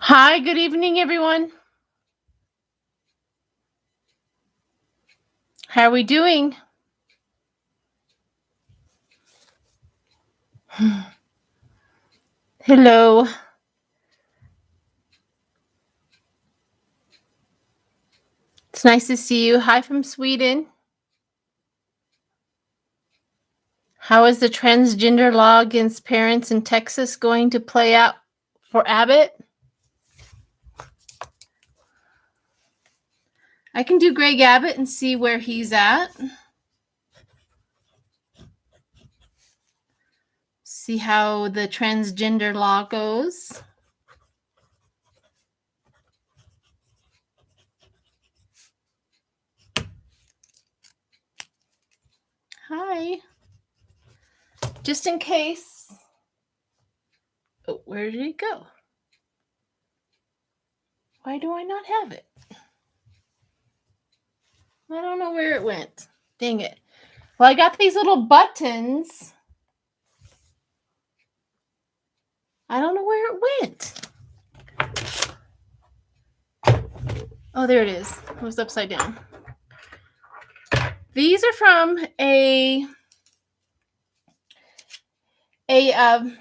Hi, good evening, everyone. How are we doing? Hello. It's nice to see you. Hi from Sweden. How is the transgender law against parents in Texas going to play out for Abbott? I can do Greg Abbott and see where he's at. See how the transgender law goes. Hi. Just in case. Oh, where did it go? Why do I not have it? I don't know where it went. Dang it. Well, I got these little buttons. I don't know where it went. Oh, there it is. It was upside down. These are from a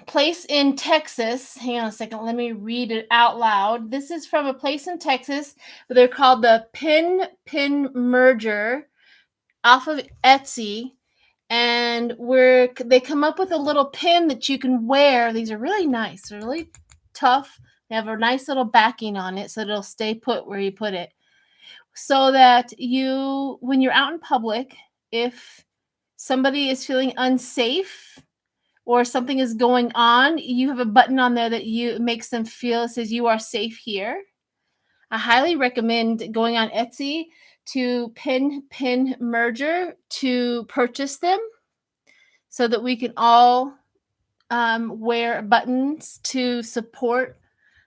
place in Texas. Hang on a second. Let me read it out loud. This is from a place in Texas. They're called the Pin Merger off of Etsy. And they come up with a little pin that you can wear. These are really nice. They're really tough. They have a nice little backing on it so it'll stay put where you put it. So that when you're out in public, if somebody is feeling unsafe or something is going on, you have a button on there that makes them feel, it says you are safe here. I highly recommend going on Etsy to Pin Merger to purchase them so that we can all wear buttons to support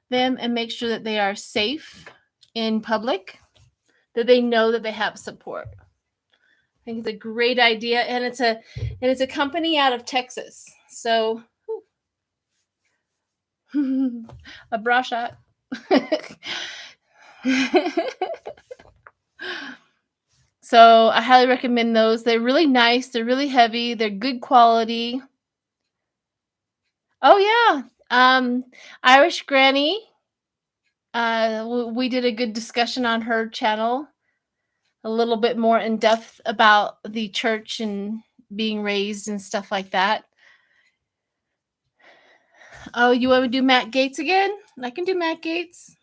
them and make sure that they are safe in public, that they know that they have support. I think it's a great idea, and it's a company out of Texas. So a bra shot. So I highly recommend those. They're really nice. They're really heavy. They're good quality. Oh yeah, Irish Granny. We did a good discussion on her channel, a little bit more in depth about the church and being raised and stuff like that. Oh, you want to do Matt Gaetz again? I can do Matt Gaetz.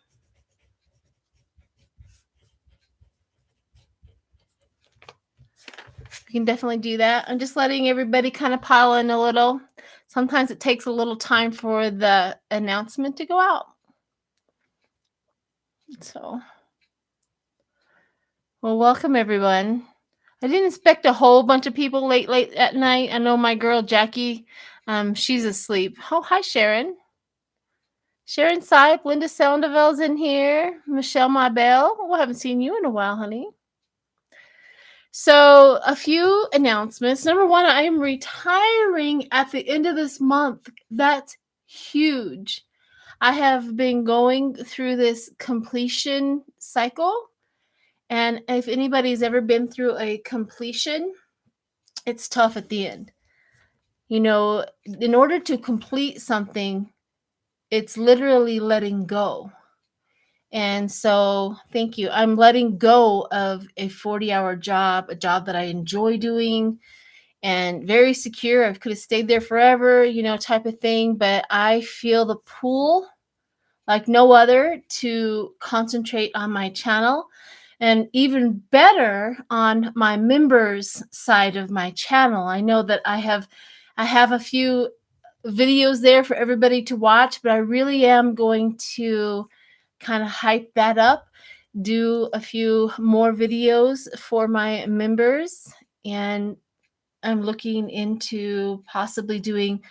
We can definitely do that. I'm just letting everybody kind of pile in a little. Sometimes it takes a little time for the announcement to go out. So, well, welcome everyone. I didn't expect a whole bunch of people late at night. I know my girl Jackie, she's asleep. Oh, hi Sharon. Sharon Sipe, Linda Soundavel's in here. Michelle Mybell. Oh, I haven't seen you in a while, honey. So, a few announcements. Number one, I am retiring at the end of this month. That's huge. I have been going through this completion cycle. And if anybody's ever been through a completion, it's tough at the end. You know, in order to complete something, it's literally letting go. And so, thank you. I'm letting go of a 40-hour job, a job that I enjoy doing and very secure. I could have stayed there forever, type of thing. But I feel the pull like no other to concentrate on my channel and even better on my members side of my channel. I know that I have a few videos there for everybody to watch, but I really am going to kind of hype that up, do a few more videos for my members, and I'm looking into possibly doing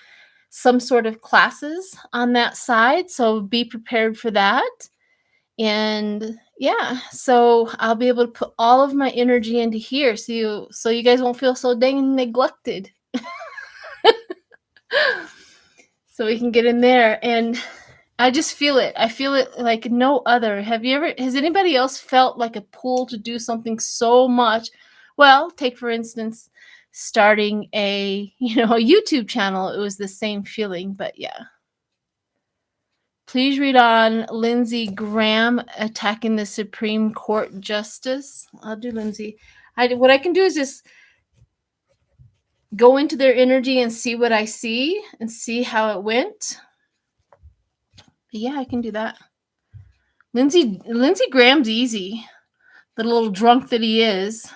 some sort of classes on that side, so be prepared for that. And yeah, so I'll be able to put all of my energy into here so you guys won't feel so dang neglected. So we can get in there. And I just feel it. I feel it like no other. Has anybody else felt like a pull to do something so much? Well, take for instance, starting a YouTube channel. It was the same feeling, but yeah. Please read on Lindsey Graham attacking the Supreme Court justice. I'll do Lindsey. What I can do is just go into their energy and see what I see and see how it went. Yeah, I can do that. Lindsey Graham's easy. The little drunk that he is.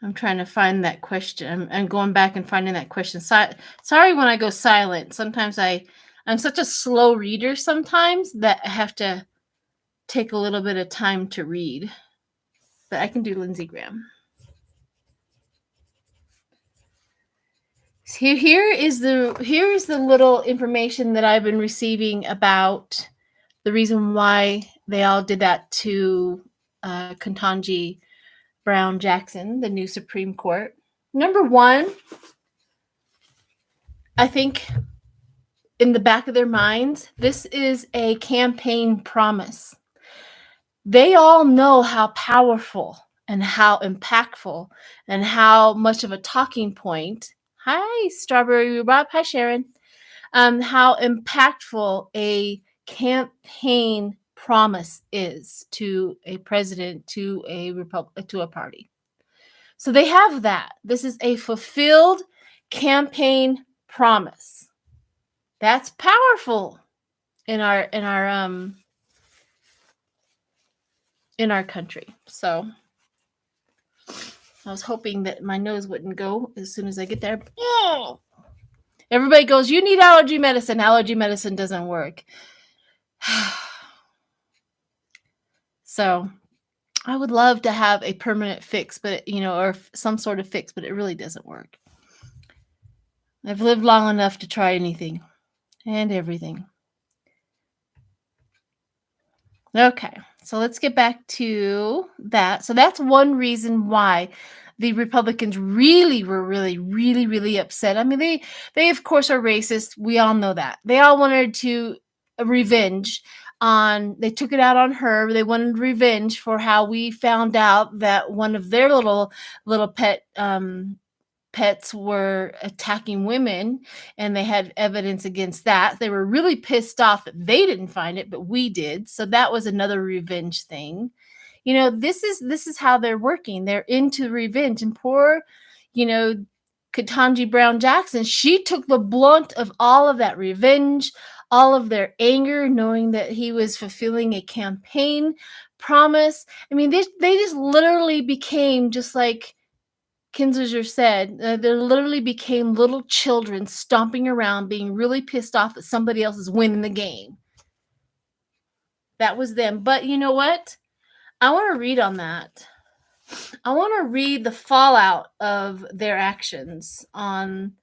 I'm trying to find that question. I'm going back and finding that question. Sorry when I go silent. Sometimes I'm such a slow reader sometimes that I have to take a little bit of time to read. But I can do Lindsey Graham. Here is the little information that I've been receiving about the reason why they all did that to Ketanji Brown Jackson, the new Supreme Court. Number one, I think in the back of their minds, this is a campaign promise. They all know how powerful and how impactful and how much of a talking point. Hi, Strawberry Rhubarb. Hi, Sharon. How impactful a campaign promise is to a president, to a to a party. So they have that. This is a fulfilled campaign promise. That's powerful in our country. So I was hoping that my nose wouldn't go as soon as I get there. Oh! Everybody goes, you need allergy medicine. Allergy medicine doesn't work. So I would love to have a permanent fix, but or some sort of fix, but it really doesn't work. I've lived long enough to try anything and everything. Okay, so let's get back to that. So that's one reason why the Republicans really were really upset. I mean, they of course are racist. We all know that. They all wanted to revenge on. They took it out on her. They wanted revenge for how we found out that one of their little pets were attacking women, and they had evidence against that. They were really pissed off that they didn't find it, but we did. So that was another revenge thing. This is how they're working. They're into revenge. And poor, Ketanji Brown Jackson, she took the blunt of all of that revenge, all of their anger, knowing that he was fulfilling a campaign promise. I mean, they just literally became just like Kinzinger said, they literally became little children stomping around, being really pissed off that somebody else is winning the game. That was them. But you know what? I want to read on that. I want to read the fallout of their actions, on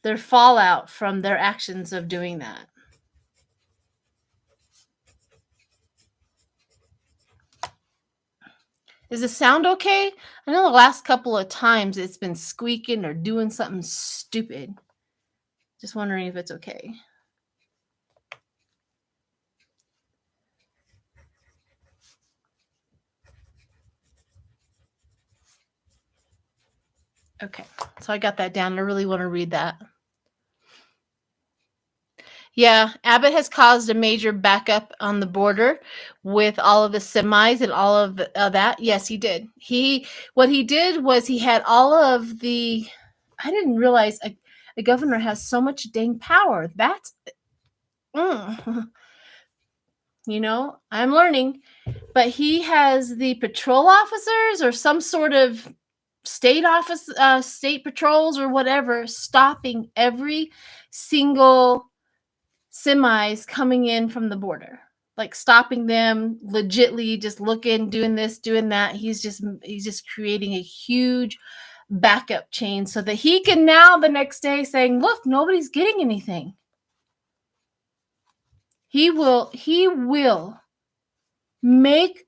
their fallout from their actions of doing that. Is the sound okay? I know the last couple of times it's been squeaking or doing something stupid. Just wondering if it's okay. Okay, so I got that down. I really want to read that. Yeah, Abbott has caused a major backup on the border with all of the semis and all of that. Yes, he did. What he did was he had all of the. I didn't realize a governor has so much dang power. That's, I'm learning. But he has the patrol officers or some sort of state office, state patrols or whatever, stopping every single semis coming in from the border, like stopping them, legitly just looking, doing this, doing that. He's just creating a huge backup chain so that he can now the next day saying, look, nobody's getting anything. He will make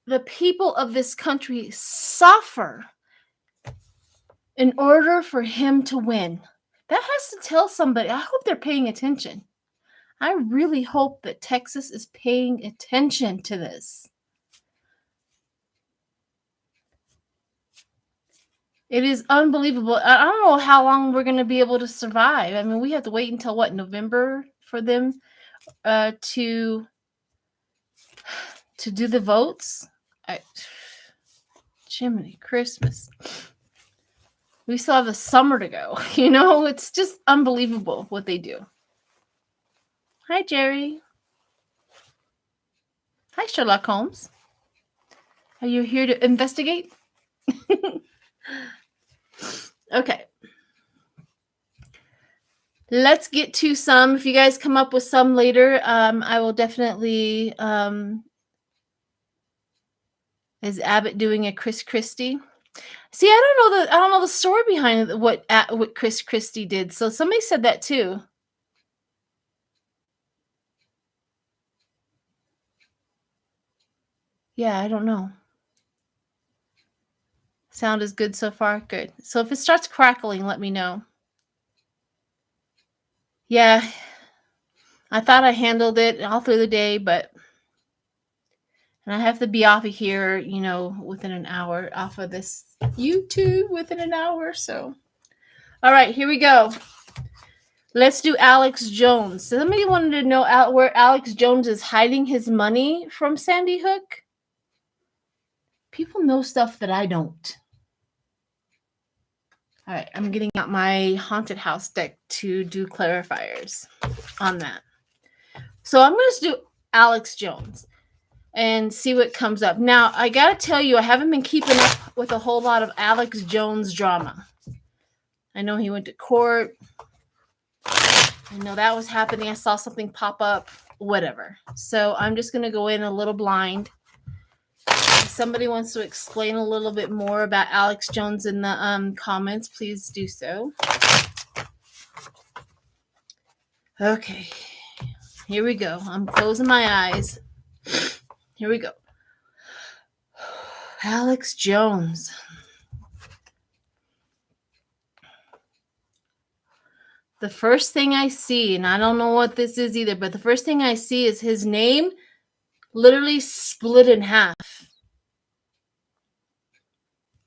the people of this country suffer in order for him to win. That has to tell somebody. I hope they're paying attention. I really hope that Texas is paying attention to this. It is unbelievable. I don't know how long we're going to be able to survive. I mean, we have to wait until what, November for them to do the votes. Jiminy Christmas. We still have the summer to go. You know, it's just unbelievable what they do. Hi, Jerry. Hi, Sherlock Holmes. Are you here to investigate? Okay. Let's get to some. If you guys come up with some later, I will definitely. Is Abbott doing a Chris Christie? See, I don't know the story behind what Chris Christie did. So somebody said that too. Yeah, I don't know. Sound is good so far? Good. So if it starts crackling, let me know. Yeah, I thought I handled it all through the day, but and I have to be off of here, you know, within an hour, off of this YouTube within an hour. So, all right, here we go. Let's do Alex Jones. Somebody wanted to know where Alex Jones is hiding his money from Sandy Hook. People know stuff that I don't. All right, I'm getting out my haunted house deck to do clarifiers on that. So I'm going to do Alex Jones and see what comes up. Now, I got to tell you, I haven't been keeping up with a whole lot of Alex Jones drama. I know he went to court. I know that was happening. I saw something pop up, whatever. So I'm just going to go in a little blind. If somebody wants to explain a little bit more about Alex Jones in the comments, please do so. Okay, here we go. I'm closing my eyes. Here we go. Alex Jones. The first thing I see, and I don't know what this is either, but the first thing I see is his name literally split in half.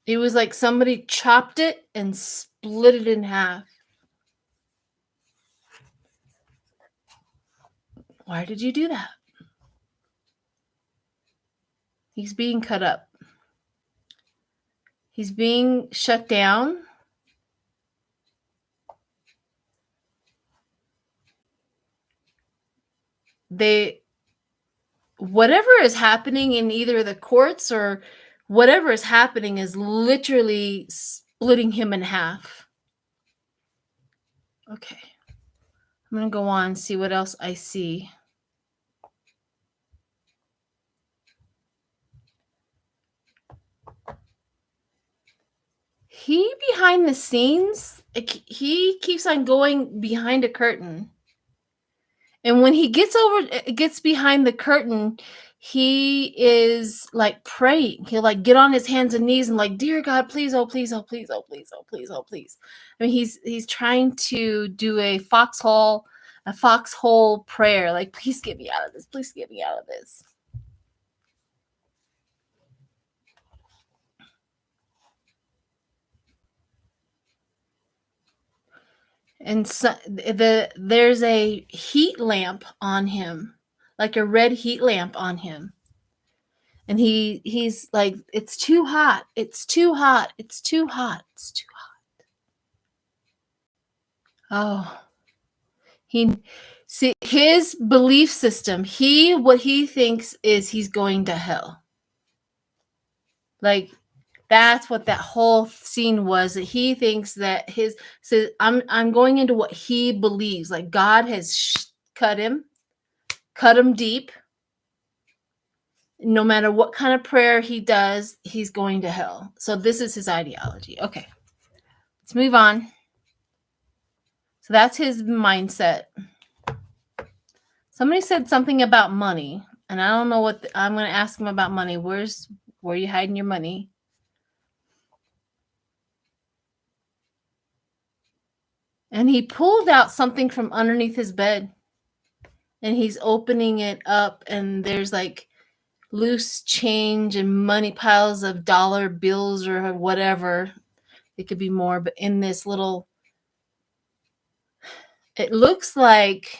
It was like somebody chopped it and split it in half. Why did you do that? He's being cut up. He's being shut down. Whatever is happening in either the courts or whatever is happening is literally splitting him in half. Okay. I'm going to go on and see what else I see. He behind the scenes, he keeps on going behind a curtain. And when he gets behind the curtain, he is like praying. He'll like get on his hands and knees and like, dear God, please, oh, please, oh, please, oh, please, oh, please, oh, please. I mean, he's trying to do a foxhole prayer. Like, please get me out of this. Please get me out of this. And so there's a heat lamp on him, like a red heat lamp on him. And he's like, it's too hot. It's too hot. It's too hot. It's too hot. Oh, his belief system, what he thinks is he's going to hell. Like, that's what that whole scene was, that he thinks that I'm going into what he believes. Like, God has cut him deep. No matter what kind of prayer he does, he's going to hell. So this is his ideology. Okay, let's move on. So that's his mindset. Somebody said something about money. And I don't know what I'm going to ask him about money. Where are you hiding your money? And he pulled out something from underneath his bed. And he's opening it up, and there's like loose change and money, piles of dollar bills or whatever. It could be more, but in this little, it looks like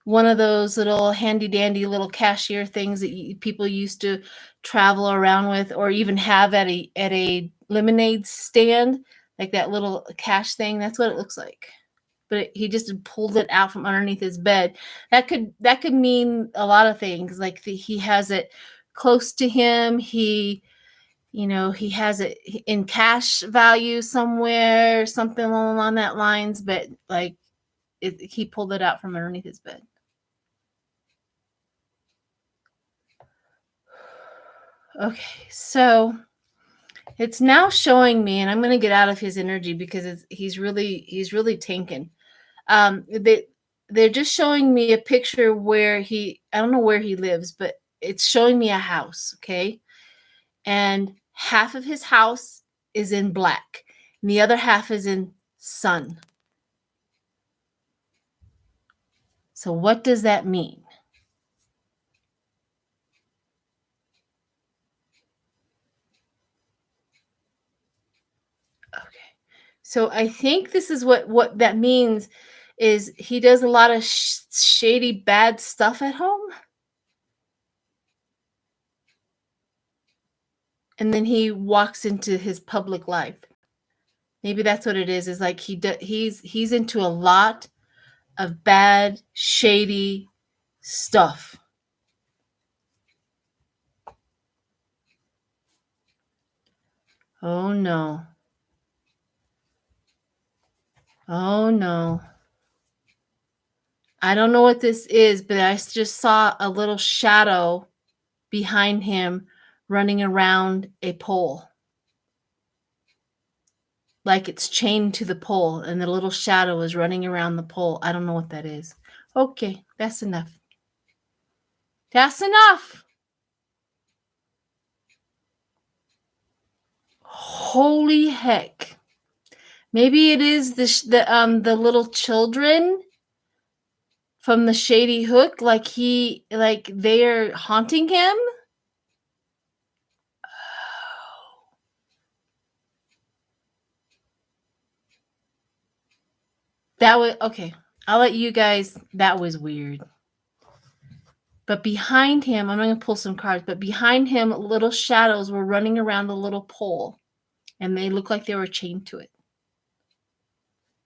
one of those little handy dandy little cashier things that people used to travel around with, or even have at a lemonade stand, like that little cash thing. That's what it looks like. But he just pulled it out from underneath his bed. That could mean a lot of things. Like he has it close to him. He has it in cash value somewhere, something along that lines. But like he pulled it out from underneath his bed. Okay, so it's now showing me, and I'm going to get out of his energy because he's really tanking. They're just showing me a picture where I don't know where he lives, but it's showing me a house, okay? And half of his house is in black, and the other half is in sun. So what does that mean? Okay. So I think this is what that means is he does a lot of shady, bad stuff at home. And then he walks into his public life. Maybe that's what it is like he's into a lot of bad, shady stuff. Oh no. Oh no. I don't know what this is, but I just saw a little shadow behind him running around a pole. Like it's chained to the pole, and the little shadow is running around the pole. I don't know what that is. Okay, that's enough. That's enough. Holy heck. Maybe it is the little children from the shady hook, like they're haunting him. That was okay. I'll let you guys. That was weird. But behind him, I'm going to pull some cards. But behind him, little shadows were running around the little pole, and they looked like they were chained to it.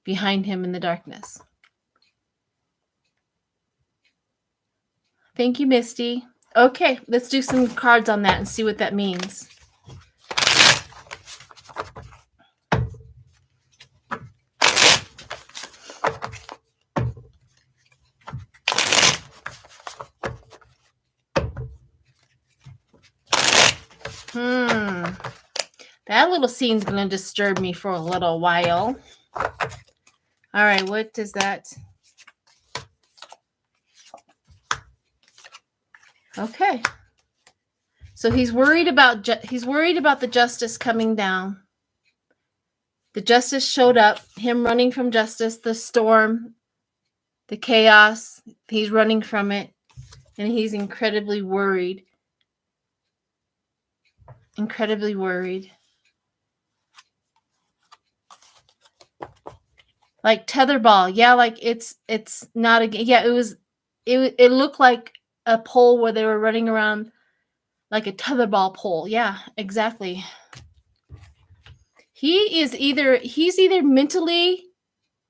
Behind him in the darkness. Thank you, Misty. Okay, let's do some cards on that and see what that means. That little scene's going to disturb me for a little while. All right, what does that... Okay. So he's worried about the justice coming down. The justice showed up, him running from justice, the storm, the chaos. He's running from it, and he's incredibly worried. Incredibly worried. Like tetherball. Yeah, like it's not a... Yeah, it looked like a pole where they were running around like a tetherball pole. Yeah, exactly. He's either mentally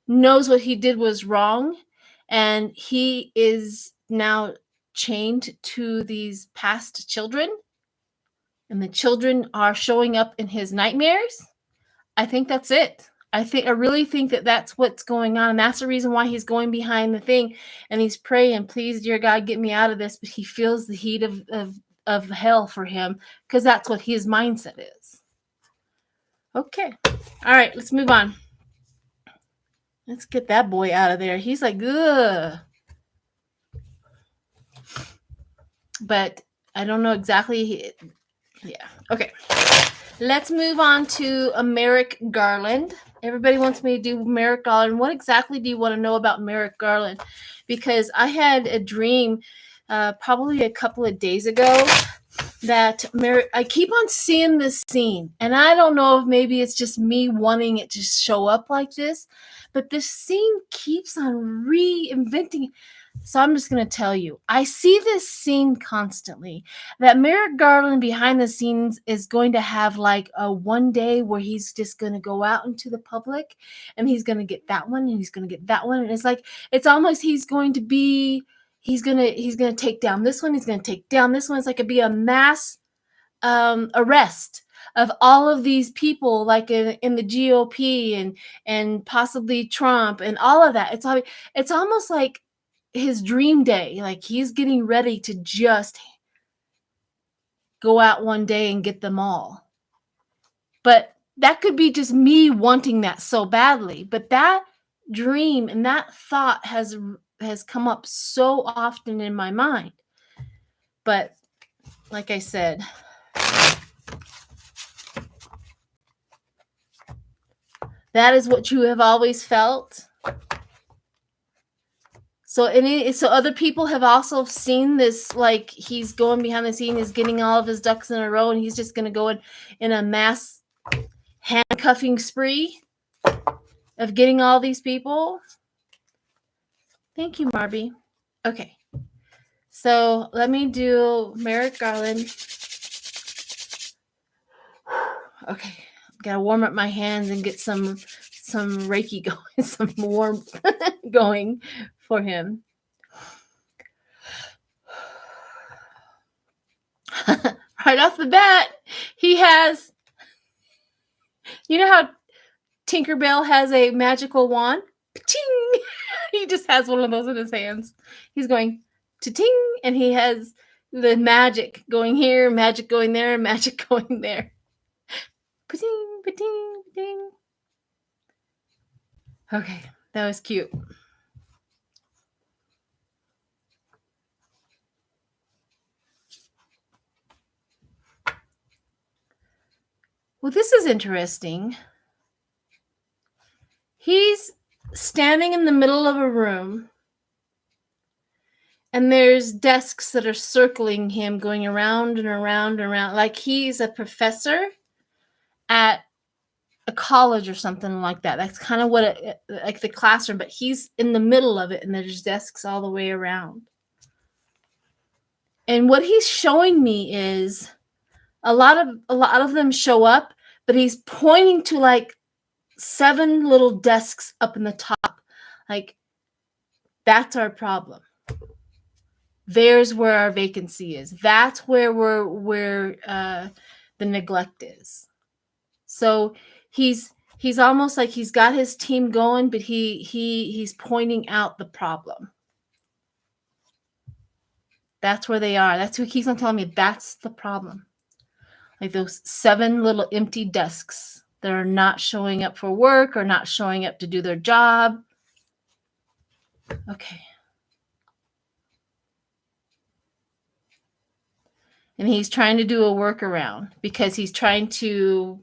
knows what he did was wrong, and he is now chained to these past children, and the children are showing up in his nightmares. I think that's it. I really think that that's what's going on, and that's the reason why he's going behind the thing, and he's praying, please, dear God, get me out of this. But he feels the heat of hell for him, because that's what his mindset is. Okay. All right, let's move on. Let's get that boy out of there. He's like, ugh. but I don't know exactly. Yeah. Okay. Let's move on to Merrick Garland. Everybody wants me to do Merrick Garland. What exactly do you want to know about Merrick Garland? Because I had a dream probably a couple of days ago that I keep on seeing this scene, and I don't know if maybe it's just me wanting it to show up like this, but this scene keeps on reinventing. So I'm just going to tell you, I see this scene constantly that Merrick Garland behind the scenes is going to have like a one day where he's just going to go out into the public and he's going to get that one and he's going to get that one. And it's like, it's almost he's going to take down this one. He's going to take down this one. It's like it'd be a mass arrest of all of these people, like in the GOP and possibly Trump and all of that. It's almost like his dream day. Like he's getting ready to just go out one day and get them all. But that could be just me wanting that so badly. But that dream and that thought has come up so often in my mind. But like I said, that is what you have always felt. So so other people have also seen this, like he's going behind the scene, he's getting all of his ducks in a row, and he's just going to go in a mass handcuffing spree of getting all these people. Thank you, Marby. Okay. So let me do Merrick Garland. Okay. Gotta warm up my hands and get some Reiki going, some warmth going for him. Right off the bat, he has, you know how Tinkerbell has a magical wand? Ting! He just has one of those in his hands. He's going ta-ting, and he has the magic going here, magic going there, magic going there. Pa-ting, pa-ting, pa-ting. Okay, that was cute. Well, this is interesting. He's standing in the middle of a room, and there's desks that are circling him, going around and around and around, like he's a professor at a college or something like that. That's kind of what like the classroom, but he's in the middle of it, and there's desks all the way around. And what he's showing me is a lot of them show up, but he's pointing to like 7 little desks up in the top. Like, that's our problem. There's where our vacancy is. That's where the neglect is. So he's almost like he's got his team going, but he's pointing out the problem. That's where they are. That's who keeps on telling me that's the problem. Like those 7 little empty desks that are not showing up for work or not showing up to do their job. Okay. And he's trying to do a workaround because he's trying to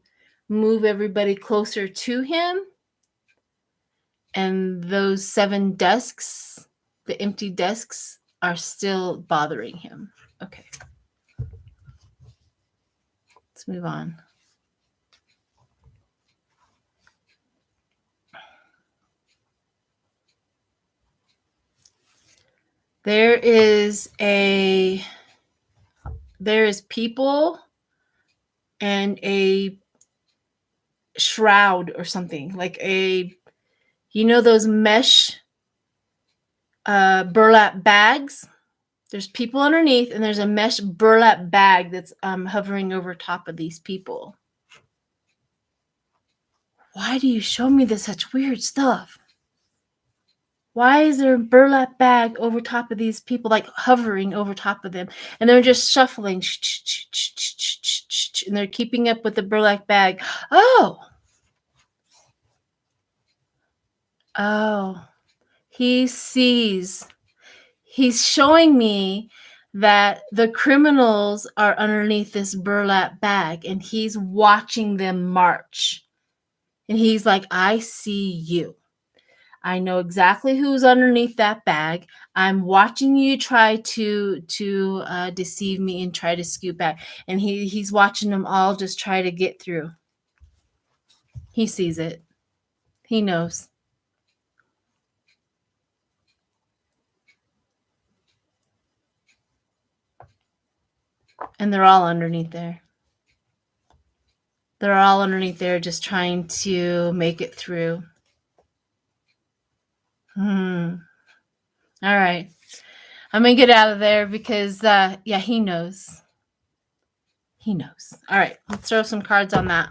move everybody closer to him. And those 7 desks, the empty desks, are still bothering him. Okay. Let's move on. There is people and a shroud or something, like those mesh burlap bags. There's people underneath, and there's a mesh burlap bag that's hovering over top of these people. Why do you show me this such weird stuff? Why is there a burlap bag over top of these people, like hovering over top of them? And they're just shuffling, and they're keeping up with the burlap bag. Oh, he sees. He's showing me that the criminals are underneath this burlap bag and he's watching them march. And he's like, I see you. I know exactly who's underneath that bag. I'm watching you try to deceive me and try to scoot back. And he's watching them all just try to get through. He sees it. He knows. And they're all underneath there. They're all underneath there just trying to make it through. All right. I'm going to get out of there because, yeah, he knows. He knows. All right. Let's throw some cards on that.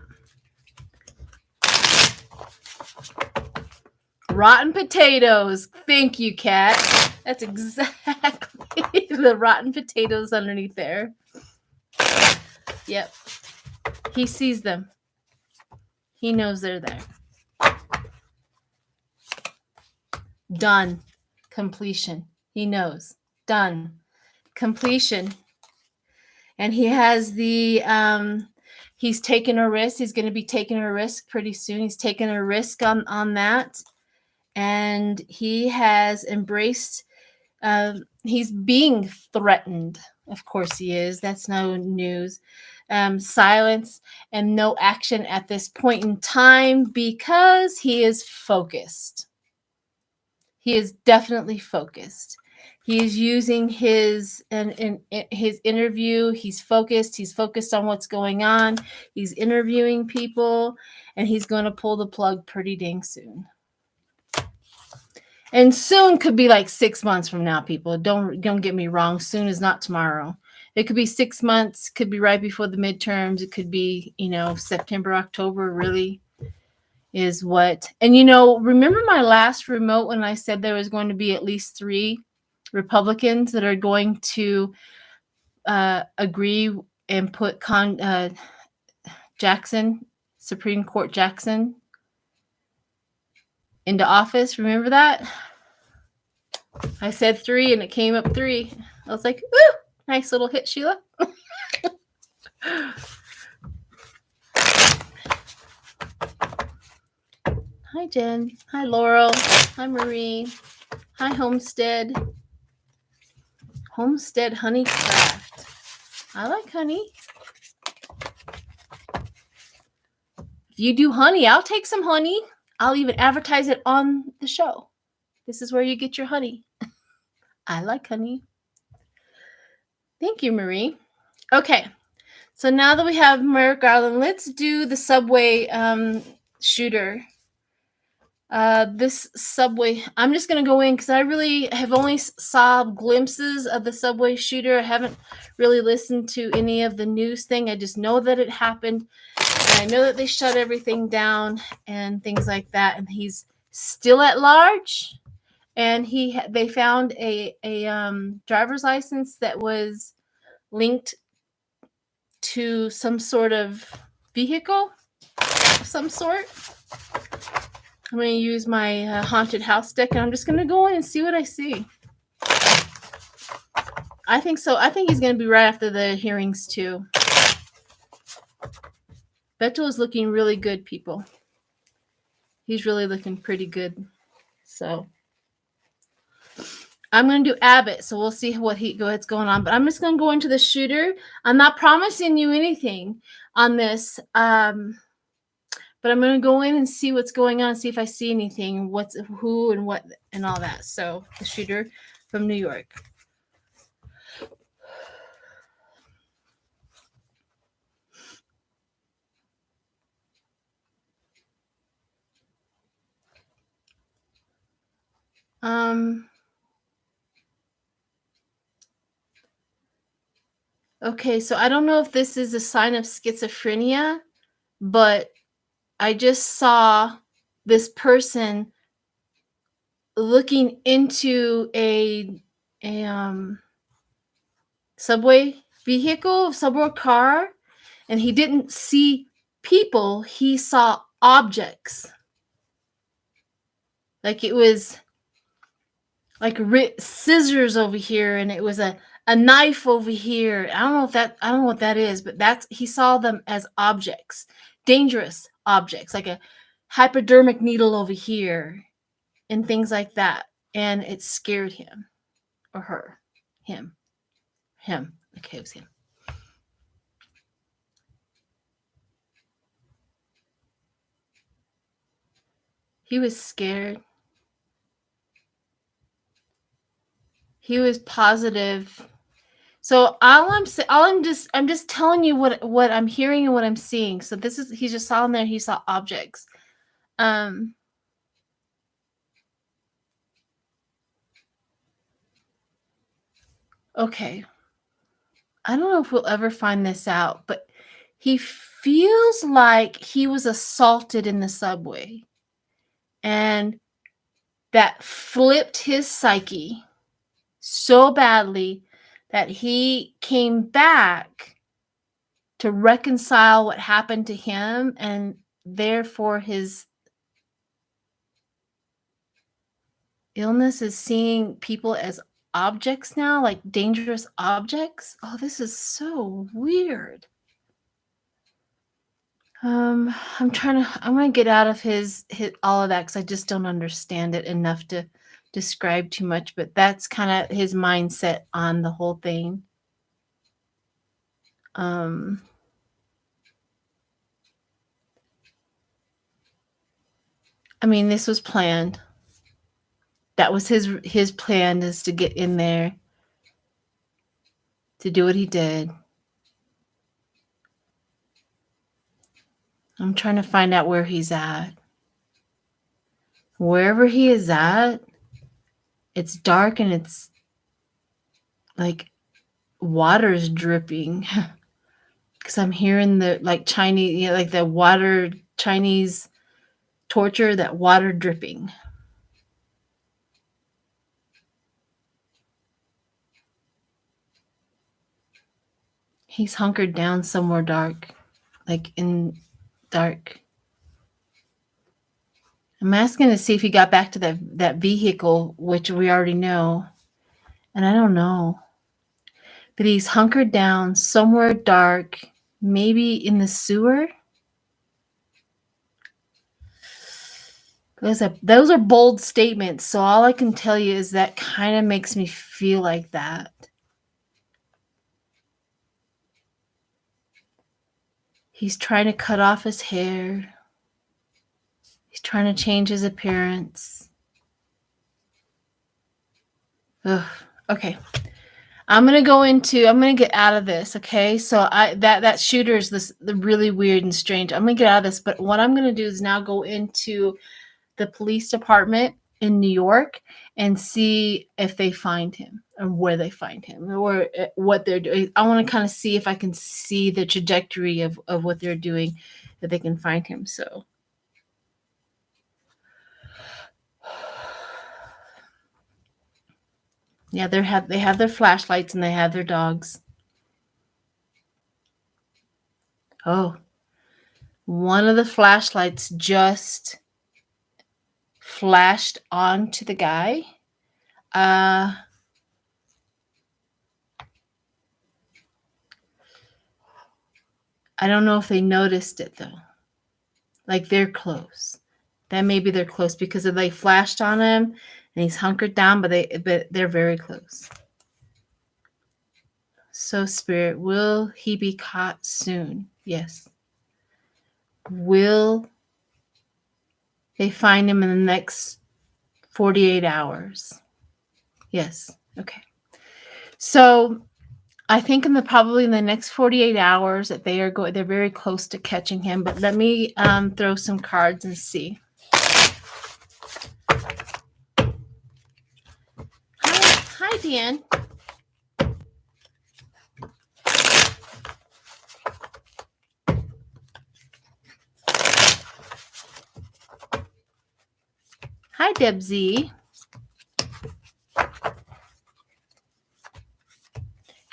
Rotten potatoes. Thank you, Kat. That's exactly the rotten potatoes underneath there. Yep. He sees them. He knows they're there. Done. Completion. He knows. Done. Completion. And he has the, he's taking a risk. He's going to be taking a risk pretty soon. He's taking a risk on that. And he has embraced, he's being threatened. Of course he is. That's no news. Silence and no action at this point in time because he is focused. He is definitely focused. He is using his his interview. He's focused. He's focused on what's going on. He's interviewing people, and he's going to pull the plug pretty dang soon. And soon could be like 6 months from now, people. Don't get me wrong. Soon is not tomorrow. It could be 6 months. Could be right before the midterms. It could be, September, October, really is what. And, remember my last remote when I said there was going to be at least 3 Republicans that are going to agree and put Jackson, Supreme Court Jackson, into office. Remember that? I said 3 and it came up 3. I was like, woo, nice little hit, Sheila. Hi, Jen. Hi, Laurel. Hi, Marie. Hi, Homestead. Homestead Honey Craft. I like honey. If you do honey, I'll take some honey. I'll even advertise it on the show. This is where you get your honey. I like honey. Thank you, Marie. Okay. So now that we have Merrick Garland, let's do the subway shooter. This subway, I'm just going to go in because I really have only saw glimpses of the subway shooter. I haven't really listened to any of the news thing. I just know that it happened. And I know that they shut everything down and things like that. And he's still at large. And they found a driver's license that was linked to some sort of vehicle of some sort. I'm going to use my haunted house deck, and I'm just going to go in and see what I see. I think so. I think he's going to be right after the hearings, too. Beto is looking really good, people. He's really looking pretty good. So I'm going to do Abbott, so we'll see what's going on. But I'm just going to go into the shooter. I'm not promising you anything on this, but I'm going to go in and see what's going on, see if I see anything, who and what and all that. So the shooter from New York. Okay, so I don't know if this is a sign of schizophrenia, but I just saw this person looking into a subway vehicle, subway car, and he didn't see people. He saw objects. Like it was like scissors over here, and it was a a knife over here. I don't know what that is, but he saw them as objects, dangerous objects, like a hypodermic needle over here and things like that. And it scared him or her, him. Okay, it was him. He was scared. He was positive. So I'm just telling you what I'm hearing and what I'm seeing. So he just saw in there. He saw objects. Okay. I don't know if we'll ever find this out, but he feels like he was assaulted in the subway, and that flipped his psyche so badly that he came back to reconcile what happened to him, and therefore his illness is seeing people as objects now, like dangerous objects. Oh, this is so weird. I'm gonna get out of his all of that because I just don't understand it enough to describe too much, but that's kind of his mindset on the whole thing. I mean, this was planned. That was his plan, is to get in there, to do what he did. I'm trying to find out where he's at. Wherever he is at, it's dark and it's like water's dripping. Because I'm hearing the like Chinese, like the water, Chinese torture, that water dripping. He's hunkered down somewhere dark, like in dark. I'm asking to see if he got back to that vehicle, which we already know. And I don't know. But he's hunkered down somewhere dark, maybe in the sewer. Those are bold statements. So all I can tell you is that kind of makes me feel like that. He's trying to cut off his hair. He's trying to change his appearance. Ugh. Okay. I'm gonna get out of this. Okay. So that shooter is the really weird and strange. I'm gonna get out of this, but what I'm gonna do is now go into the police department in New York and see if they find him or where they find him or what they're doing. I want to kind of see if I can see the trajectory of what they're doing, that they can find him. So yeah, they have their flashlights and they have their dogs. Oh, one of the flashlights just flashed onto the guy. I don't know if they noticed it though. Like they're close. That maybe they're close because they flashed on him and he's hunkered down, but they're very close. So Spirit, will he be caught soon? Yes. Will they find him in the next 48 hours? Yes. Okay. So I think probably in the next 48 hours that they're very close to catching him. But let me throw some cards and see. Hi, Dan. Hi, Debsy.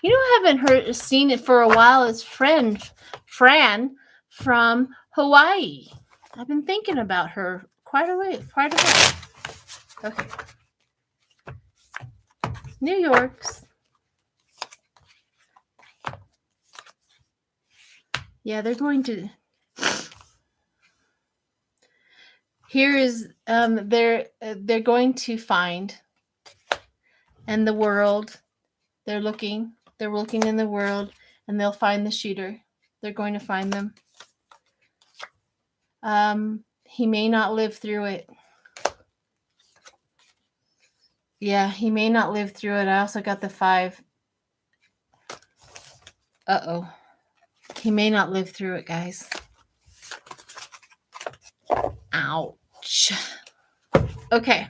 You know, I haven't seen it for a while. Is Fran from Hawaii. I've been thinking about her quite a bit. Okay. New York's. Yeah, they're going to. Here is they're going to find in the world. They're looking in the world, and they'll find the shooter. They're going to find them. He may not live through it. Yeah, he may not live through it. I also got the 5. Uh-oh. He may not live through it, guys. Ouch. Okay.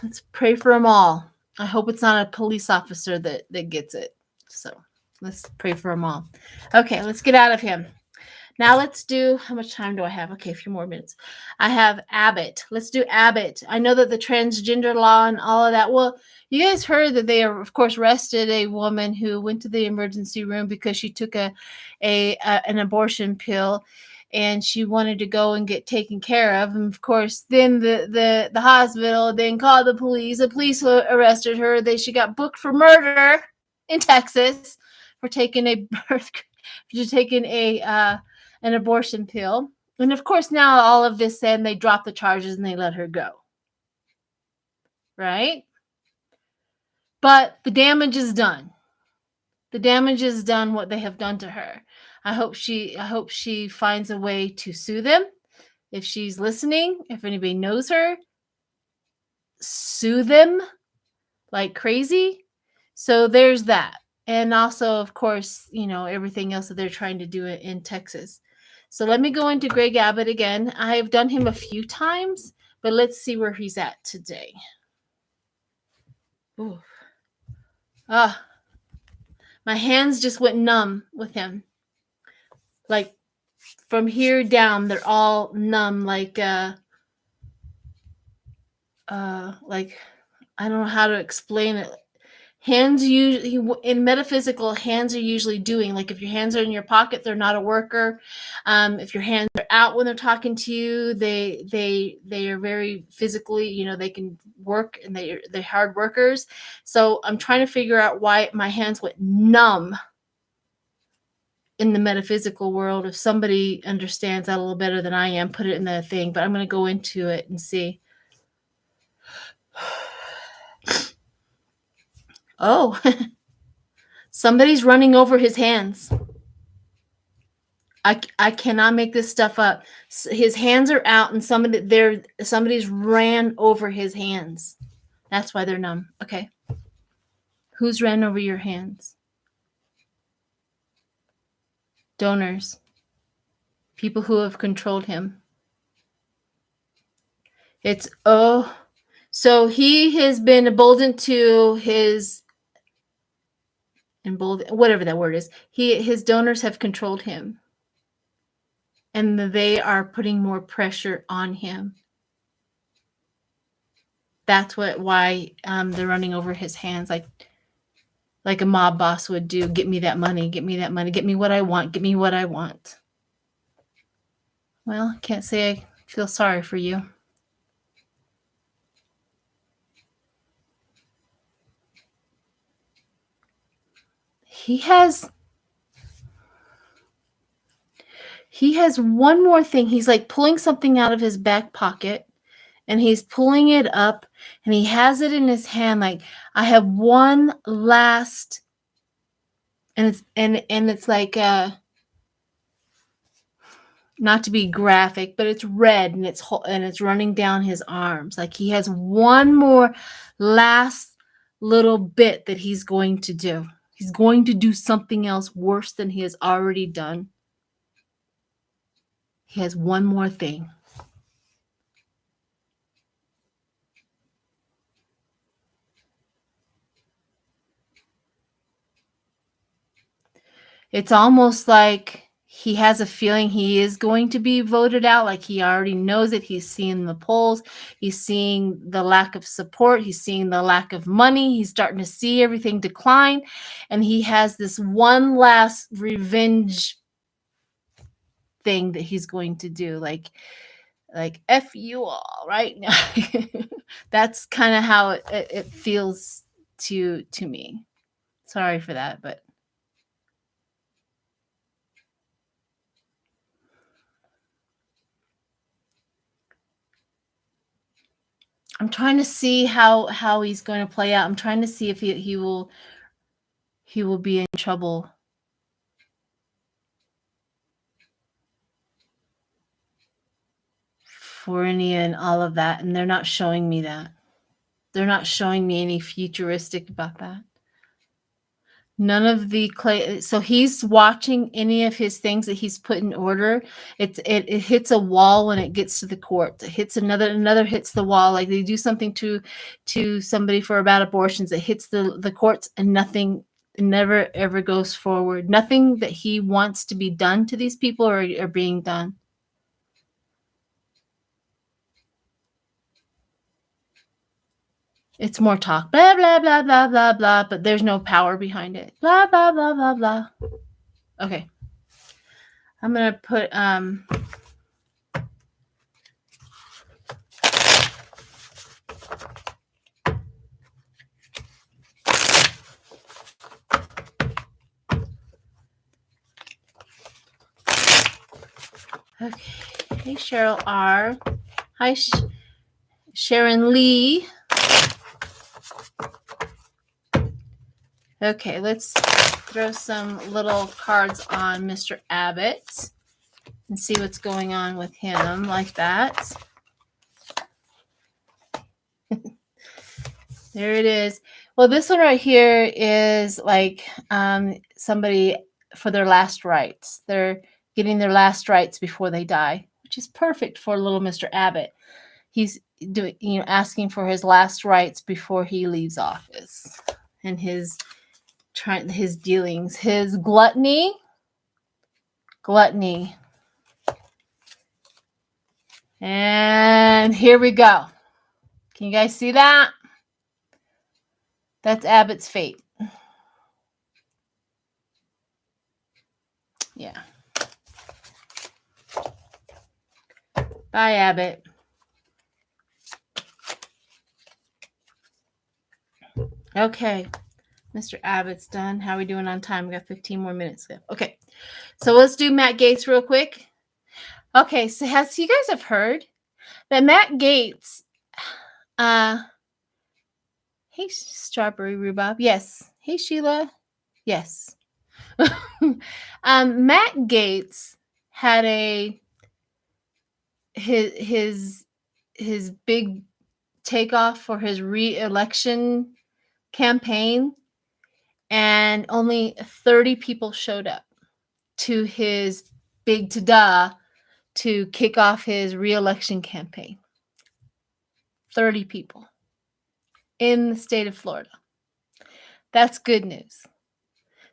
Let's pray for them all. I hope it's not a police officer that gets it. So let's pray for them all. Okay, let's get out of him. Now let's do, how much time do I have? Okay, a few more minutes. I have Abbott. Let's do Abbott. I know that the transgender law and all of that. Well, you guys heard that they, of course, arrested a woman who went to the emergency room because she took an abortion pill, and she wanted to go and get taken care of. And of course, then the hospital then called the police. The police arrested her. She got booked for murder in Texas for taking an abortion pill. And of course, now all of this said, they dropped the charges and they let her go. Right? But the damage is done. The damage is done, what they have done to her. I hope she finds a way to sue them. If she's listening, if anybody knows her, sue them like crazy. So there's that. And also, of course, everything else that they're trying to do in Texas. So let me go into Greg Abbott again. I have done him a few times, but let's see where he's at today. Ooh. My hands just went numb with him. Like from here down, they're all numb. Like I don't know how to explain it. Hands usually in metaphysical, hands are usually doing, like if your hands are in your pocket, they're not a worker. If your hands are out when they're talking to you, they are very physically, they can work, and they're hard workers. So I'm trying to figure out why my hands went numb in the metaphysical world. If somebody understands that a little better than I am, put it in the thing, but I'm going to go into it and see. Oh, somebody's running over his hands. I cannot make this stuff up. His hands are out, and somebody's ran over his hands. That's why they're numb. Okay. Who's ran over your hands? Donors. People who have controlled him. So he has been emboldened to whatever that word is. His donors have controlled him, and they are putting more pressure on him. That's why they're running over his hands, like a mob boss would do. Get me that money. Get me that money. Get me what I want. Get me what I want. Well, I can't say I feel sorry for you. He has one more thing. He's like pulling something out of his back pocket, and he's pulling it up, and he has it in his hand. Like, I have one last, and it's like not to be graphic, but it's red, and it's running down his arms. Like, he has one more last little bit that he's going to do. He's going to do something else worse than he has already done. He has one more thing. It's almost like he has a feeling he is going to be voted out. Like, he already knows it. He's seeing the polls. He's seeing the lack of support. He's seeing the lack of money. He's starting to see everything decline. And he has this one last revenge thing that he's going to do. Like F you all, right? That's kind of how it feels to me. Sorry for that, but I'm trying to see how he's going to play out. I'm trying to see if he will be in trouble. For any and all of that, and they're not showing me that. They're not showing me any futuristic about that. None of the clay. So he's watching any of his things that he's put in order. It hits a wall when it gets to the court. It hits another hits the wall. Like they do something to somebody for about abortions. It hits the courts and nothing never ever goes forward. Nothing that he wants to be done to these people are being done. It's more talk, blah, blah, blah, blah, blah, blah, but there's no power behind it. Blah, blah, blah, blah, blah. Okay. I'm going to put, okay. Hey, Cheryl R. Hi, Sharon Lee. Okay, let's throw some little cards on Mr. Abbott and see what's going on with him like that. There it is. Well, this one right here is like somebody for their last rites. They're getting their last rites before they die, which is perfect for little Mr. Abbott. He's doing, asking for his last rites before he leaves office, and his dealings, his gluttony. And here we go. Can you guys see that? That's Abbott's fate. Yeah. Bye, Abbott. Okay. Mr. Abbott's done. How are we doing on time? We got 15 more minutes left. Okay. So let's do Matt Gaetz real quick. Okay. So you guys have heard that Matt Gaetz, hey, Strawberry Rhubarb. Yes. Hey, Sheila. Yes. Matt Gaetz had his big takeoff for his re-election campaign, and only 30 people showed up to his big ta-da to kick off his re-election campaign. 30 people in the state of Florida. That's good news.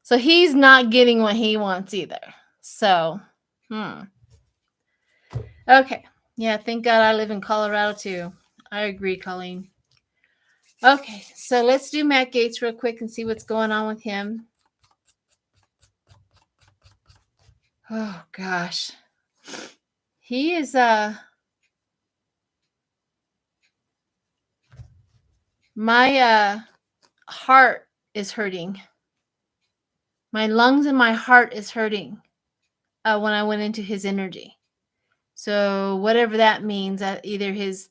So he's not getting what he wants either. So, okay. Yeah, thank God I live in Colorado too. I agree, Colleen. Okay, so let's do Matt Gaetz real quick and see what's going on with him. Oh gosh. He is my heart is hurting. My lungs and my heart is hurting when I went into his energy. So whatever that means, either his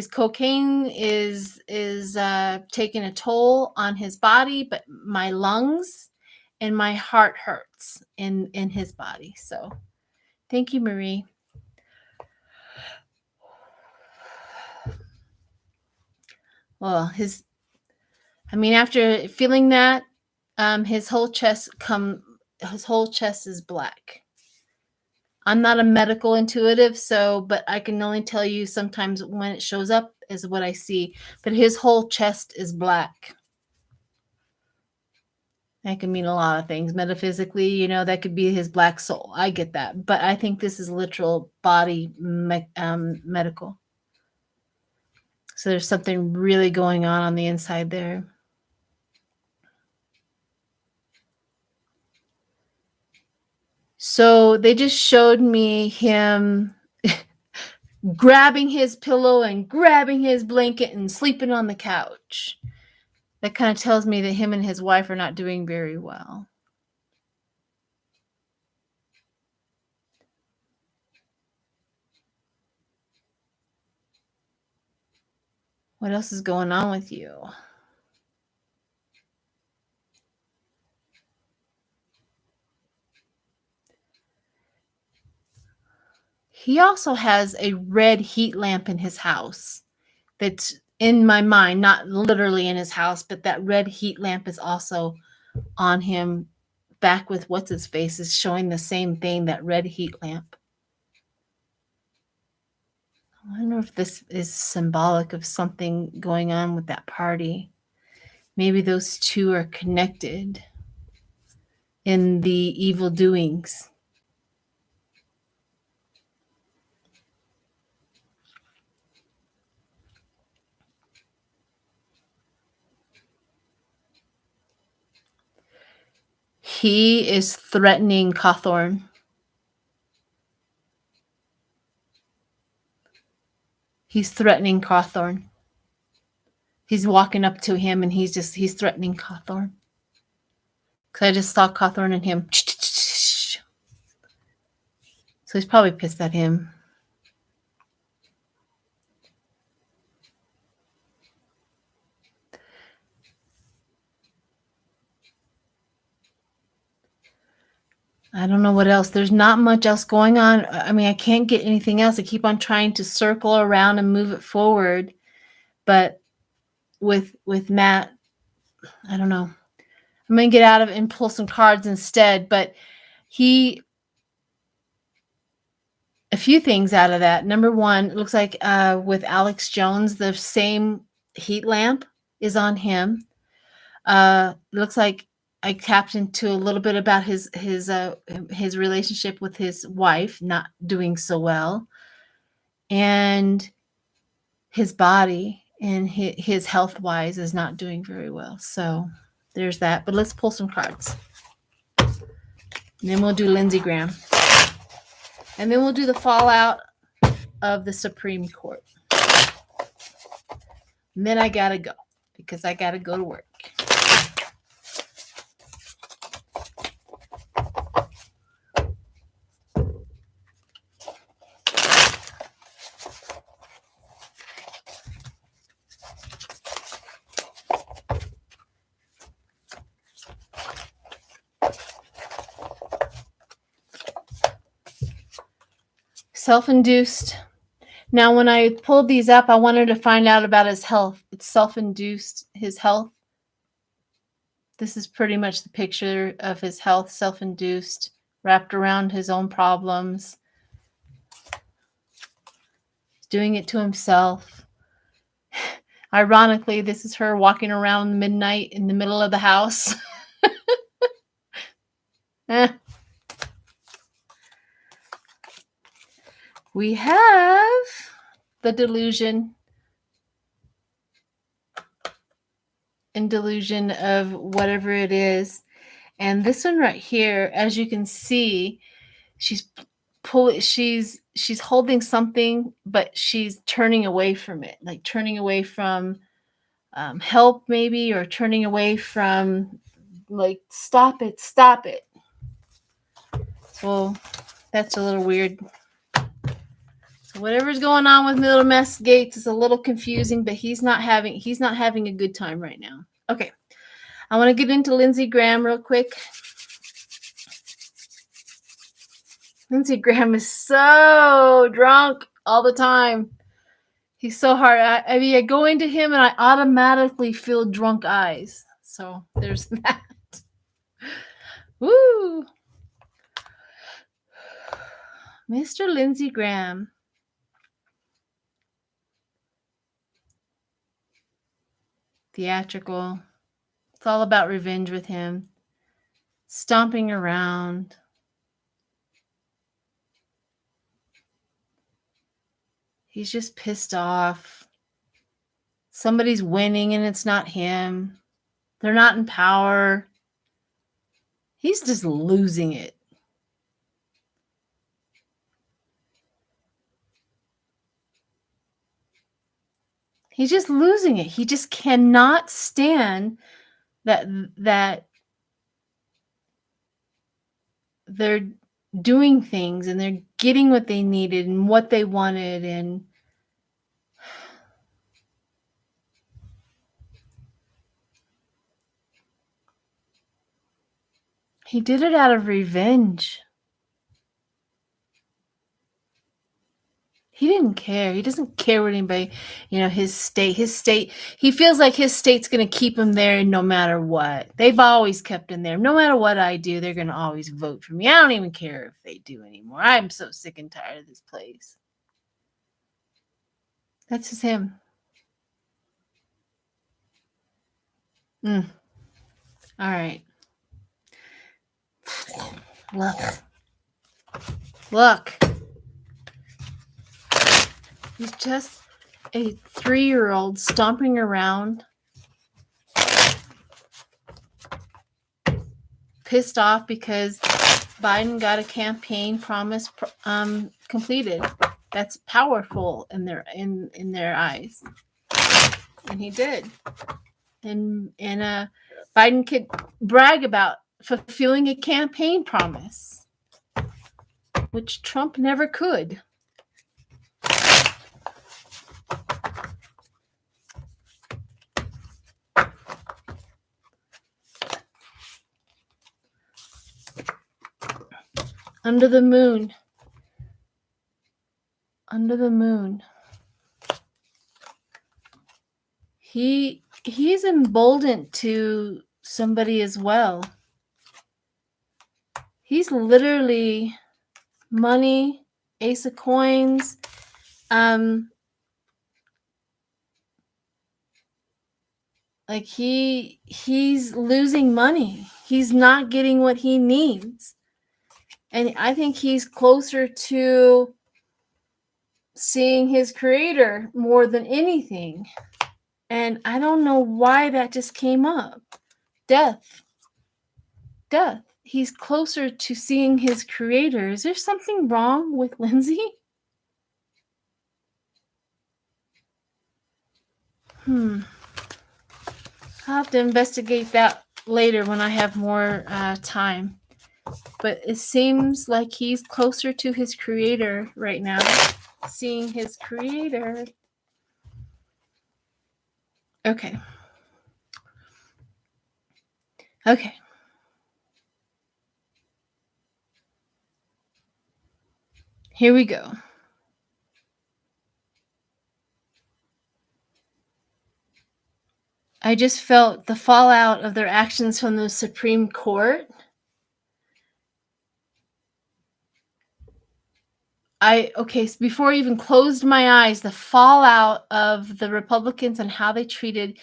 cocaine is taking a toll on his body, but my lungs and my heart hurts in his body. So thank you, Marie. Well, after feeling that, his whole chest is black. I'm not a medical intuitive, but I can only tell you sometimes when it shows up is what I see. But his whole chest is black. That can mean a lot of things. Metaphysically, that could be his black soul. I get that. But I think this is literal body medical. So there's something really going on the inside there. So they just showed me him grabbing his pillow and grabbing his blanket and sleeping on the couch. That kind of tells me that him and his wife are not doing very well. What else is going on with you? He also has a red heat lamp in his house that's in my mind, not literally in his house, but that red heat lamp is also on him, back with what's his face is showing the same thing, that red heat lamp. I wonder if this is symbolic of something going on with that party. Maybe those two are connected in the evil doings. He is threatening Cawthorn. He's threatening Cawthorn. He's walking up to him and he's threatening Cawthorn. Because I just saw Cawthorn and him. So he's probably pissed at him. I don't know what else. There's not much else going on. I mean, I can't get anything else. I keep on trying to circle around and move it forward. But with Matt, I don't know. I'm going to get out of it and pull some cards instead. But a few things out of that. Number one, it looks like with Alex Jones, the same heat lamp is on him. It looks like I tapped into a little bit about his relationship with his wife not doing so well, and his body and his health wise is not doing very well. So there's that. But let's pull some cards, and then we'll do Lindsey Graham, and then we'll do the fallout of the Supreme Court. And then I gotta go because I gotta go to work. Self-induced. Now, when I pulled these up, I wanted to find out about his health. It's self-induced, his health. This is pretty much the picture of his health, self-induced, wrapped around his own problems. He's doing it to himself. Ironically, this is her walking around midnight in the middle of the house. We have the delusion and delusion of whatever it is. And this one right here, as you can see, she's holding something, but she's turning away from it, like turning away from help maybe, or turning away from like, stop it. So that's a little weird. So whatever's going on with little Mess Gaetz is a little confusing, but he's not having a good time right now. Okay. I want to get into Lindsey Graham real quick. Lindsey Graham is so drunk all the time. He's so hard. I mean, I go into him and I automatically feel drunk eyes. So there's that. Woo! Mr. Lindsey Graham. Theatrical. It's all about revenge with him. Stomping around. He's just pissed off. Somebody's winning and it's not him. They're not in power. He's just losing it. He's just losing it. He just cannot stand that they're doing things and they're getting what they needed and what they wanted, and He did it out of revenge. He didn't care. He doesn't care what anybody, his state, he feels like his state's going to keep him there no matter what. They've always kept him there. No matter what I do, they're going to always vote for me. I don't even care if they do anymore. I'm so sick and tired of this place. That's just him. All right. Look. He's just a 3-year-old stomping around, pissed off because Biden got a campaign promise completed. That's powerful in their eyes, and he did. And Biden could brag about fulfilling a campaign promise, which Trump never could. Under the moon. Under the moon. He's emboldened to somebody as well. He's literally money, ace of coins. Like he's losing money. He's not getting what he needs. And I think he's closer to seeing his creator more than anything. And I don't know why that just came up. Death. He's closer to seeing his creator. Is there something wrong with Lindsey? I'll have to investigate that later when I have more time. But it seems like he's closer to his creator right now. Seeing his creator. Okay. Here we go. I just felt the fallout of their actions from the Supreme Court. Before I even closed my eyes, the fallout of the Republicans and how they treated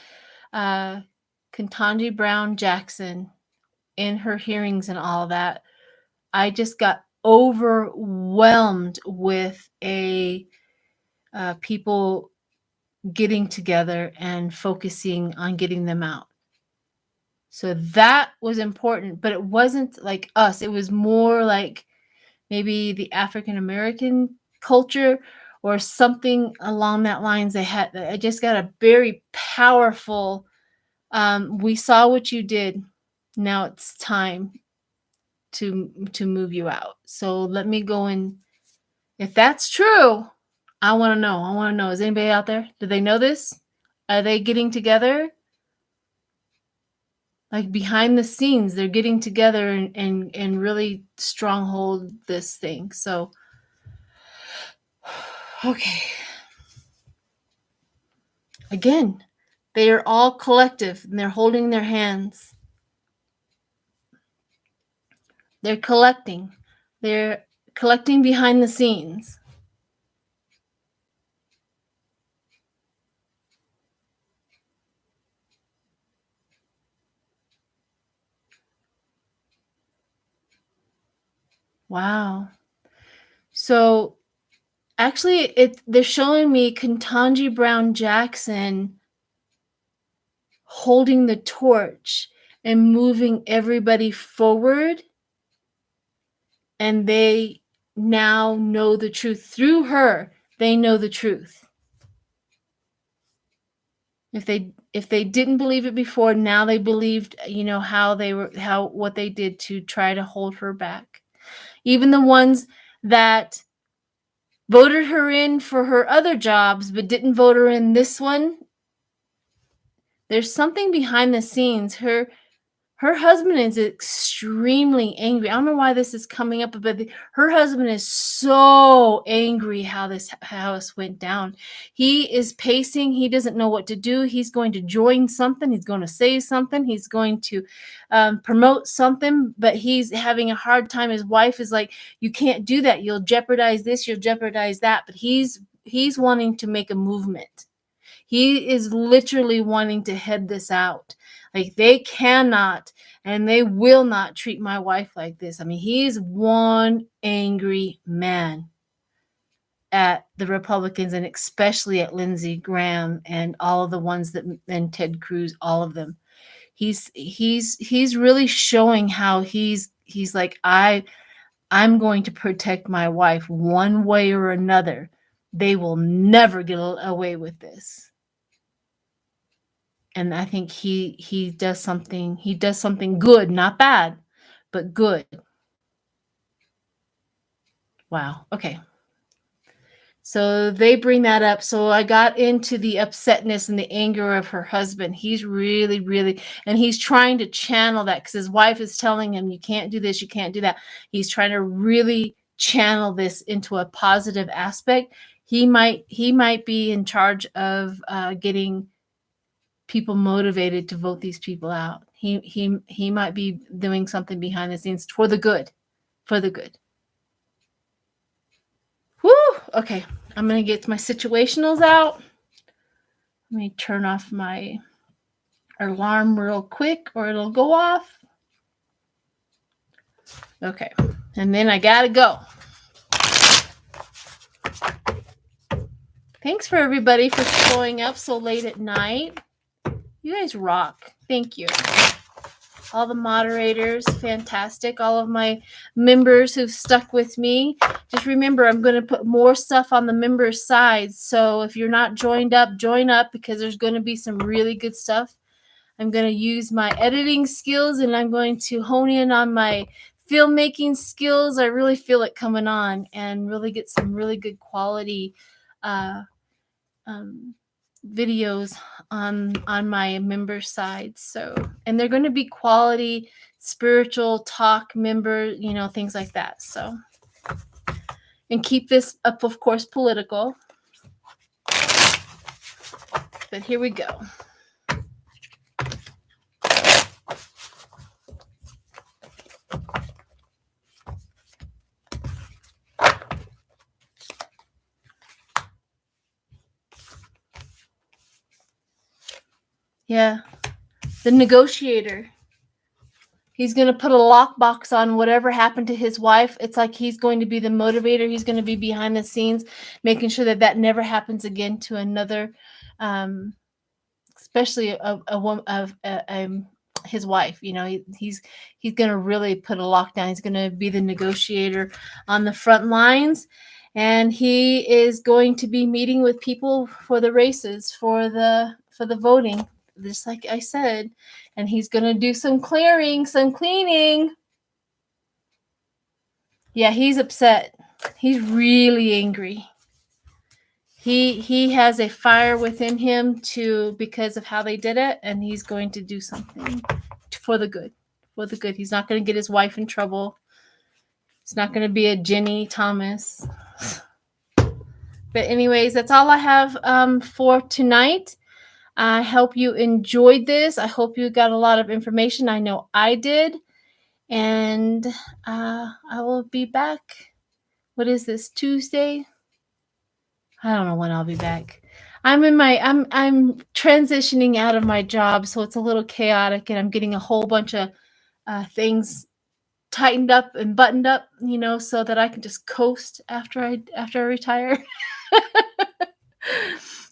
Ketanji Brown Jackson in her hearings and all of that, I just got overwhelmed with people getting together and focusing on getting them out. So that was important, but it wasn't like us. It was more like maybe the African American culture or something along that lines. I just got a very powerful, we saw what you did. Now it's time to move you out. So let me go in. If that's true, I want to know. Is anybody out there? Do they know this? Are they getting together? Like behind the scenes, they're getting together and really stronghold this thing. So, okay. Again, they are all collective and they're holding their hands. They're collecting. They're collecting behind the scenes. Wow. So actually they're showing me Ketanji Brown Jackson holding the torch and moving everybody forward. And they now know the truth. Through her, they know the truth. If they didn't believe it before, now they believed, what they did to try to hold her back. Even the ones that voted her in for her other jobs but didn't vote her in this one, there's something behind the scenes. Her Her husband is extremely angry. I don't know why this is coming up, but her husband is so angry how this house went down. He is pacing. He doesn't know what to do. He's going to join something. He's going to say something. He's going to promote something, but he's having a hard time. His wife is like, you can't do that. You'll jeopardize this. You'll jeopardize that. But he's wanting to make a movement. He is literally wanting to head this out. Like, they cannot and they will not treat my wife like this. I mean, he's one angry man at the Republicans, and especially at Lindsey Graham and all of the ones that, and Ted Cruz, all of them. He's really showing how he's like, I'm going to protect my wife one way or another. They will never get away with this. And I think he does something good, not bad, but good. Wow. Okay. So they bring that up. So I got into the upsetness and the anger of her husband. He's really, and he's trying to channel that because his wife is telling him, you can't do this, you can't do that. He's trying to really channel this into a positive aspect. He might be in charge of getting people motivated to vote these people out. He might be doing something behind the scenes for the good. Woo! Okay, I'm gonna get my situationals out. Let me turn off my alarm real quick or it'll go off. Okay, and then I gotta go. Thanks for everybody for showing up so late at night. You guys rock. Thank you. All the moderators, fantastic. All of my members who've stuck with me. Just remember, I'm going to put more stuff on the members' side. So if you're not joined up, join up because there's going to be some really good stuff. I'm going to use my editing skills and I'm going to hone in on my filmmaking skills. I really feel it coming on and really get some really good quality videos on my member side. So, and they're going to be quality spiritual talk member, things like that. So, and keep this up, of course, political. But here we go. Yeah, the negotiator. He's going to put a lockbox on whatever happened to his wife. It's like he's going to be the motivator. He's going to be behind the scenes, making sure that never happens again to another, especially a woman of his wife. He's going to really put a lockdown. He's going to be the negotiator on the front lines, and he is going to be meeting with people for the races, for the voting. Just like I said, and he's going to do some clearing, some cleaning. Yeah, he's upset. He's really angry. He has a fire within him because of how they did it, and he's going to do something for the good. He's not going to get his wife in trouble. It's not going to be a Jenny Thomas. But anyways, that's all I have for tonight. I hope you enjoyed this. I hope you got a lot of information. I know I did. And I will be back. What is this, Tuesday? I don't know when I'll be back. I'm transitioning out of my job, so it's a little chaotic, and I'm getting a whole bunch of things tightened up and buttoned up, so that I can just coast after I retire.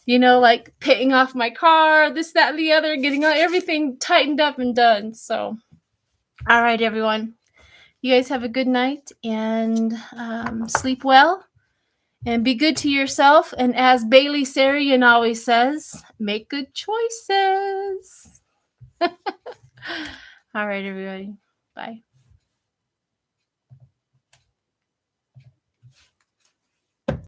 Like paying off my car, this, that, and the other, getting everything tightened up and done. So, all right, everyone. You guys have a good night and sleep well and be good to yourself. And as Bailey Sarian always says, make good choices. All right, everybody. Bye.